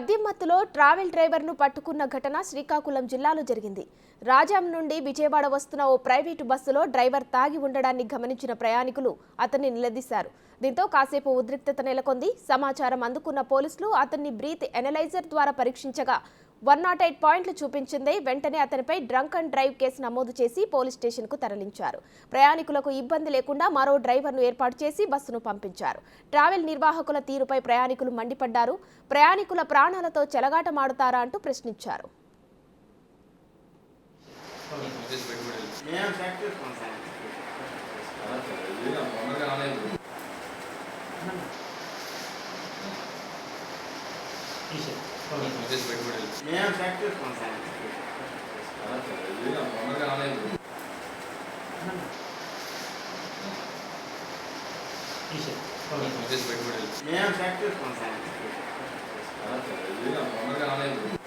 మద్యం మత్తులో ట్రావెల్ డ్రైవర్ను పట్టుకున్న ఘటన శ్రీకాకుళం జిల్లాలో జరిగింది. రాజాం నుండి విజయవాడ వస్తున్న ఓ ప్రైవేటు బస్సులో డ్రైవర్ తాగి ఉండడాన్ని గమనించిన ప్రయాణికులు అతన్ని నిలదీశారు. దీంతో కాసేపు ఉద్రిక్తత నెలకొంది. సమాచారం అందుకున్న పోలీసులు అతన్ని బ్రీత్ ఎనలైజర్ ద్వారా పరీక్షించగా 108 పాయింట్లు చూపించింది. వెంటనే అతనిపై డ్రంక్ అండ్ డ్రైవ్ కేసు నమోదు చేసి పోలీస్ స్టేషన్కు తరలించారు. ప్రయాణికులకు ఇబ్బంది లేకుండా మరో డ్రైవర్ను ఏర్పాటు చేసి బస్సును పంపించారు. ట్రావెల్ నిర్వాహకుల తీరుపై ప్రయాణికులు మండిపడ్డారు. ప్రయాణికుల ప్రాణాలతో చెలగాటమాడుతారా అంటూ ప్రశ్నించారు. నేను